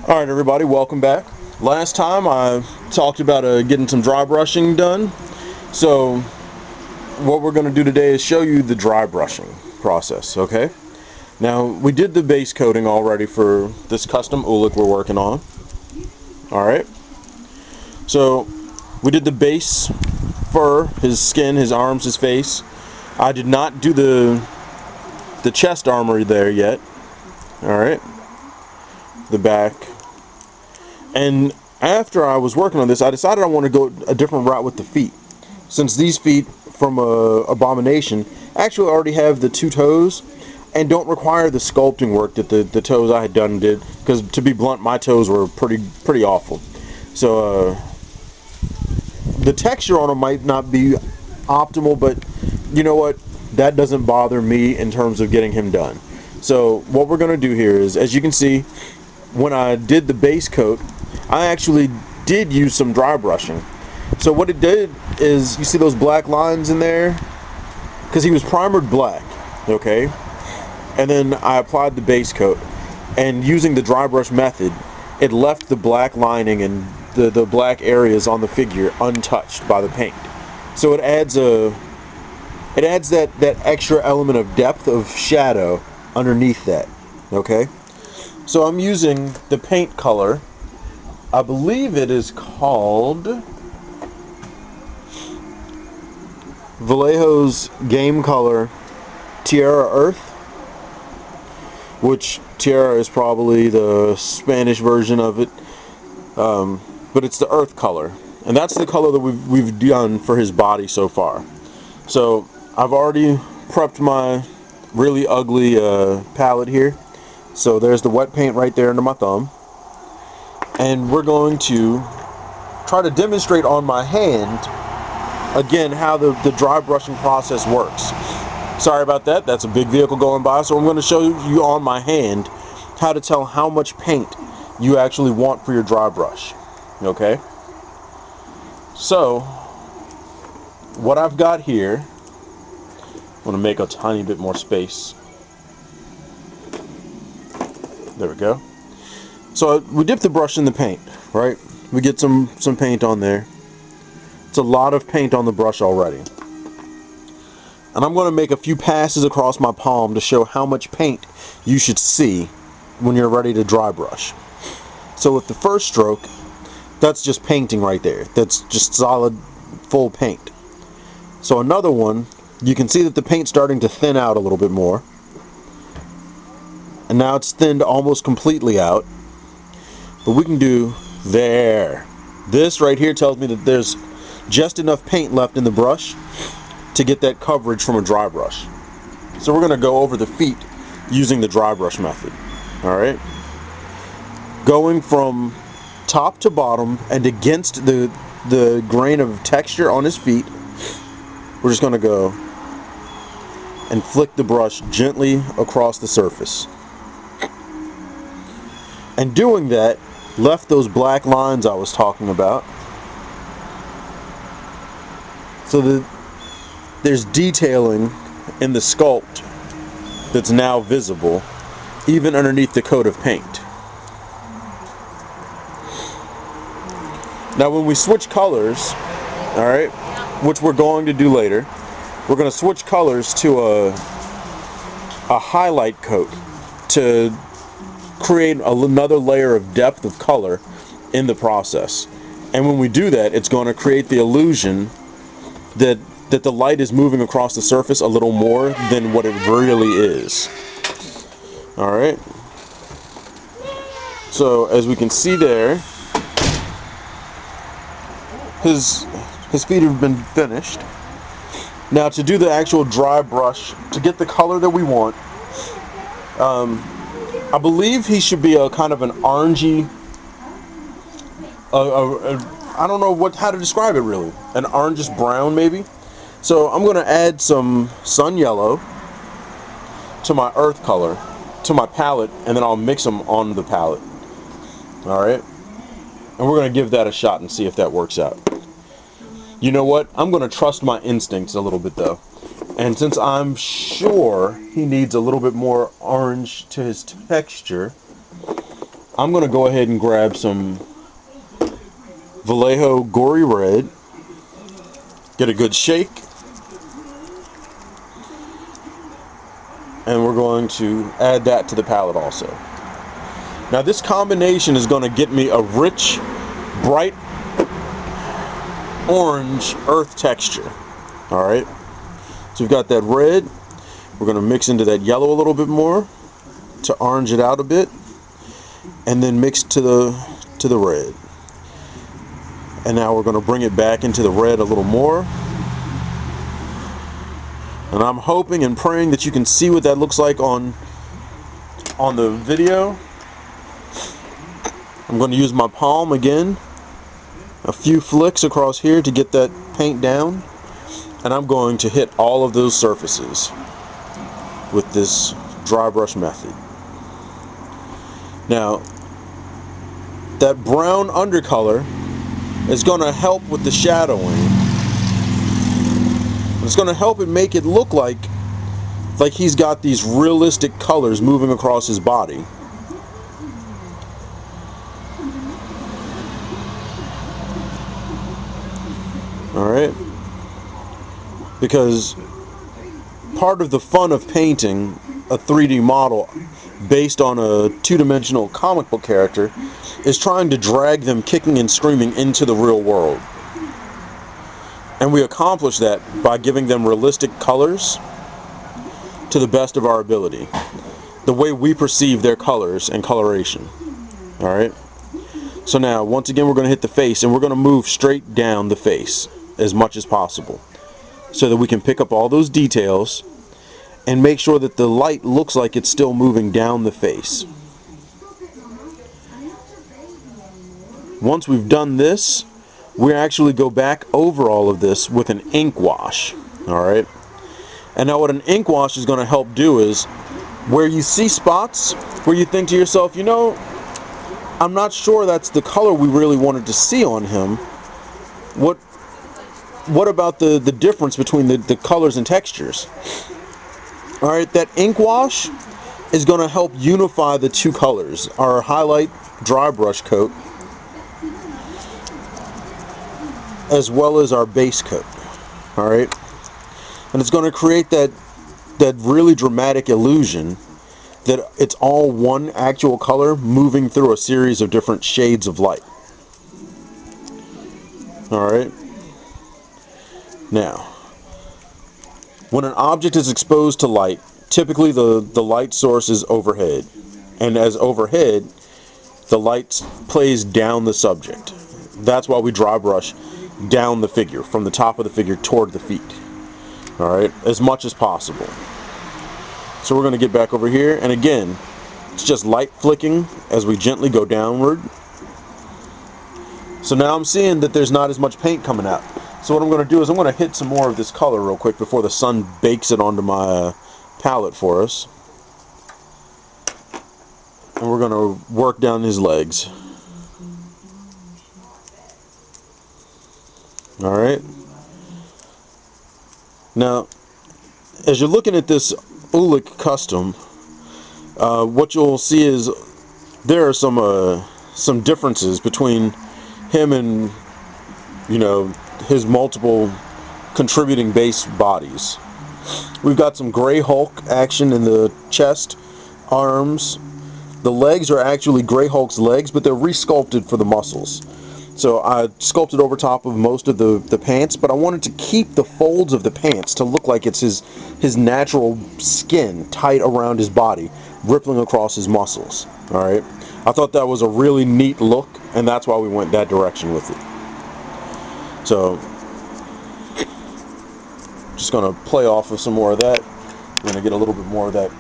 Alright everybody, welcome back. Last time I talked about getting some dry brushing done. So what we're going to do today is show you the dry brushing process, okay? Now we did the base coating already for this custom Ulik we're working on. Alright, so we did the base fur, his skin, his arms, his face. I did not do the chest armor there yet. Alright, the back. And after I was working on this, I decided I want to go a different route with the feet. Since these feet from Abomination actually already have the two toes and don't require the sculpting work that the toes I had done did. Because to be blunt, my toes were pretty awful. So the texture on them might not be optimal, but you know what? That doesn't bother me in terms of getting him done. So what we're going to do here is, as you can see, when I did the base coat, I actually did use some dry brushing. So what it did is, you see those black lines in there? Because he was primered black, okay? And then I applied the base coat. And using the dry brush method, it left the black lining and the black areas on the figure untouched by the paint. So it adds that extra element of depth of shadow underneath that, okay? So I'm using the paint color. I believe it is called Vallejo's Game Color Tierra Earth, which Tierra is probably the Spanish version of it, but it's the earth color, and that's the color that we've done for his body so far. So I've already prepped my really ugly palette here. So there's the wet paint right there under my thumb. And we're going to try to demonstrate on my hand, again, how the dry brushing process works. Sorry about that, that's a big vehicle going by. So I'm going to show you on my hand how to tell how much paint you actually want for your dry brush. Okay? So, what I've got here, I'm going to make a tiny bit more space. There we go. So we dip the brush in the paint, right? We get some paint on there. It's a lot of paint on the brush already. And I'm going to make a few passes across my palm to show how much paint you should see when you're ready to dry brush. So with the first stroke, that's just painting right there. That's just solid, full paint. So another one, you can see that the paint's starting to thin out a little bit more. And now it's thinned almost completely out. But we can do there. This right here tells me that there's just enough paint left in the brush to get that coverage from a dry brush. So we're going to go over the feet using the dry brush method. Alright? Going from top to bottom and against the grain of texture on his feet, we're just going to go and flick the brush gently across the surface. And doing that left those black lines I was talking about, so that there's detailing in the sculpt that's now visible even underneath the coat of paint. Now when we switch colors, alright, which we're going to do later, we're going to switch colors to a highlight coat to create another layer of depth of color in the process. And when we do that, it's going to create the illusion that the light is moving across the surface a little more than what it really is. Alright? So as we can see there, his feet have been finished. Now to do the actual dry brush, to get the color that we want, I believe he should be a kind of an orangey, I don't know how to describe it really, an orangish brown maybe. So I'm going to add some sun yellow to my earth color, to my palette, and then I'll mix them on the palette. Alright? And we're going to give that a shot and see if that works out. You know what? I'm going to trust my instincts a little bit though. And since I'm sure he needs a little bit more orange to his texture, I'm going to go ahead and grab some Vallejo Gory Red, get a good shake, and we're going to add that to the palette also. Now this combination is going to get me a rich, bright orange earth texture. Alright, so we've got that red. We're going to mix into that yellow a little bit more to orange it out a bit, and then mix to the red. And now we're going to bring it back into the red a little more. And I'm hoping and praying that you can see what that looks like on the video. I'm going to use my palm again, a few flicks across here to get that paint down, and I'm going to hit all of those surfaces with this dry brush method. Now that brown undercolor is going to help with the shadowing. It's going to help it make it look like he's got these realistic colors moving across his body. Alright? Because part of the fun of painting a 3D model based on a two-dimensional comic book character is trying to drag them kicking and screaming into the real world. And we accomplish that by giving them realistic colors to the best of our ability, the way we perceive their colors and coloration. Alright? So now, once again, we're going to hit the face, and we're going to move straight down the face as much as possible, so that we can pick up all those details and make sure that the light looks like it's still moving down the face. Once we've done this, we actually go back over all of this with an ink wash. Alright? And now what an ink wash is going to help do is, where you see spots where you think to yourself, you know, I'm not sure that's the color we really wanted to see on him. What about the difference between the colors and textures? Alright, that ink wash is going to help unify the two colors, our highlight dry brush coat as well as our base coat. Alright? And it's going to create that really dramatic illusion that it's all one actual color moving through a series of different shades of light. Alright? Now, when an object is exposed to light, typically the light source is overhead. And as overhead, the light plays down the subject. That's why we dry brush down the figure, from the top of the figure toward the feet. Alright? As much as possible. So we're going to get back over here, and again, it's just light flicking as we gently go downward. So now I'm seeing that there's not as much paint coming out. So what I'm going to do is I'm going to hit some more of this color real quick before the sun bakes it onto my palette for us. And we're going to work down his legs. Alright. Now, as you're looking at this Ulik custom, what you'll see is there are some differences between him and, you know, his multiple contributing base bodies. We've got some Gray Hulk action in the chest, arms. The legs are actually Gray Hulk's legs, but they're resculpted for the muscles. So I sculpted over top of most of the pants, but I wanted to keep the folds of the pants to look like it's his natural skin tight around his body, rippling across his muscles. Alright? I thought that was a really neat look, and that's why we went that direction with it. So, just going to play off of some more of that. We're going to get a little bit more of that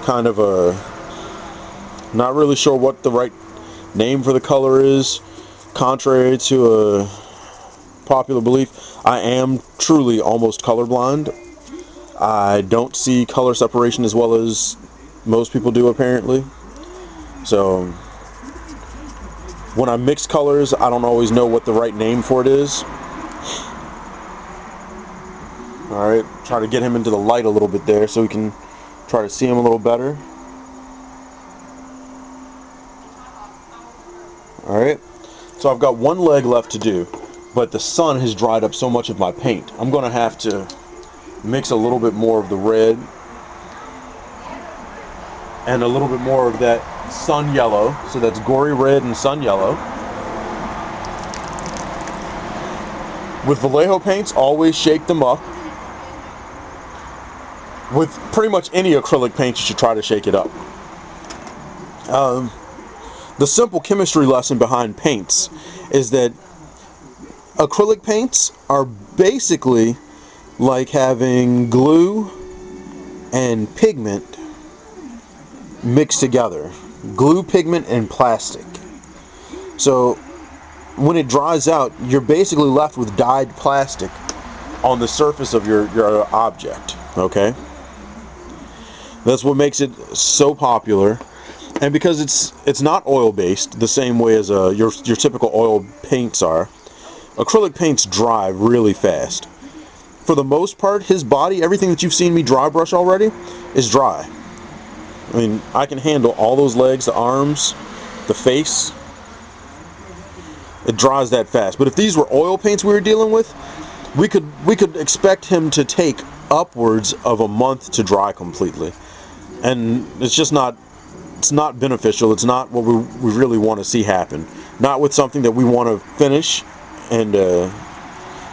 kind of a, not really sure what the right name for the color is. Contrary to a popular belief, I am truly almost colorblind. I don't see color separation as well as most people do, apparently. So when I mix colors, I don't always know what the right name for it is. Alright, try to get him into the light a little bit there so we can try to see him a little better. Alright, so I've got one leg left to do, but the sun has dried up so much of my paint. I'm going to have to mix a little bit more of the red and a little bit more of that sun yellow. So that's gory red and sun yellow. With Vallejo paints, always shake them up. With pretty much any acrylic paint, you should try to shake it up. The simple chemistry lesson behind paints is that acrylic paints are basically like having glue and pigment mixed together. Glue, pigment, and plastic. So when it dries out, you're basically left with dyed plastic on the surface of your object. Okay? That's what makes it so popular. And because it's not oil based the same way as your typical oil paints are, acrylic paints dry really fast. For the most part, his body, everything that you've seen me dry brush already, is dry. I mean, I can handle all those legs, the arms, the face. It dries that fast. But if these were oil paints we were dealing with, we could expect him to take upwards of a month to dry completely. And it's just not, it's not beneficial. It's not what we really want to see happen. Not with something that we want to finish and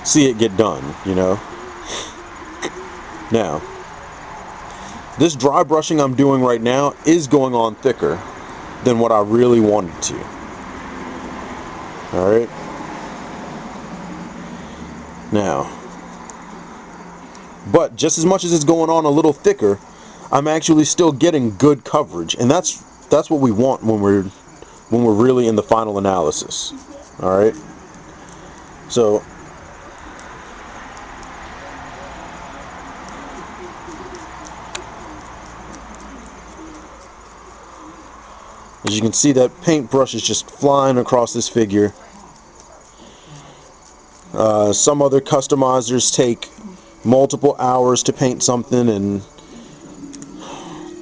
see it get done, you know. Now, this dry brushing I'm doing right now is going on thicker than what I really wanted to. Alright. Now, but just as much as it's going on a little thicker, I'm actually still getting good coverage, and that's what we want when we're really in the final analysis. Alright. So as you can see, that paintbrush is just flying across this figure. Some other customizers take multiple hours to paint something, and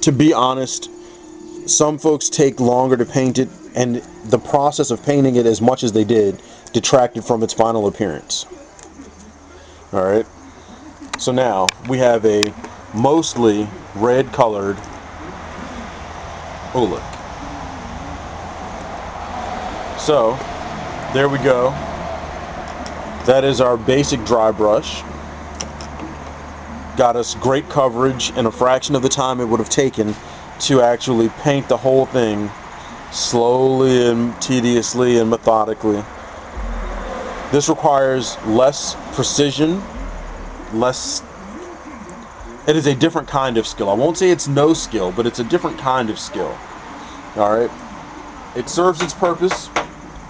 to be honest, some folks take longer to paint it, and the process of painting it as much as they did detracted from its final appearance. Alright, so now we have a mostly red colored Oolek. So there we go. That is our basic dry brush. Got us great coverage in a fraction of the time it would have taken to actually paint the whole thing slowly and tediously and methodically. This requires less precision, it is a different kind of skill. I won't say it's no skill, but it's a different kind of skill. Alright? It serves its purpose,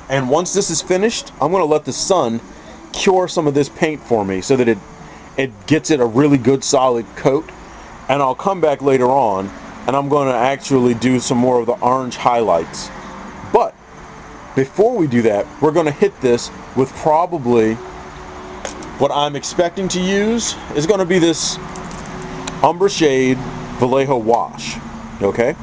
and once this is finished, I'm going to let the sun cure some of this paint for me so that it gets it a really good solid coat, and I'll come back later on and I'm going to actually do some more of the orange highlights. But before we do that, we're going to hit this with probably what I'm expecting to use is going to be this Umber Shade Vallejo wash. Okay,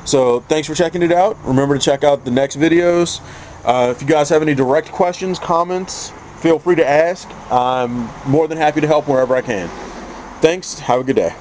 so thanks for checking it out. Remember to check out the next videos. If you guys have any direct questions, comments, feel free to ask. I'm more than happy to help wherever I can. Thanks. Have a good day.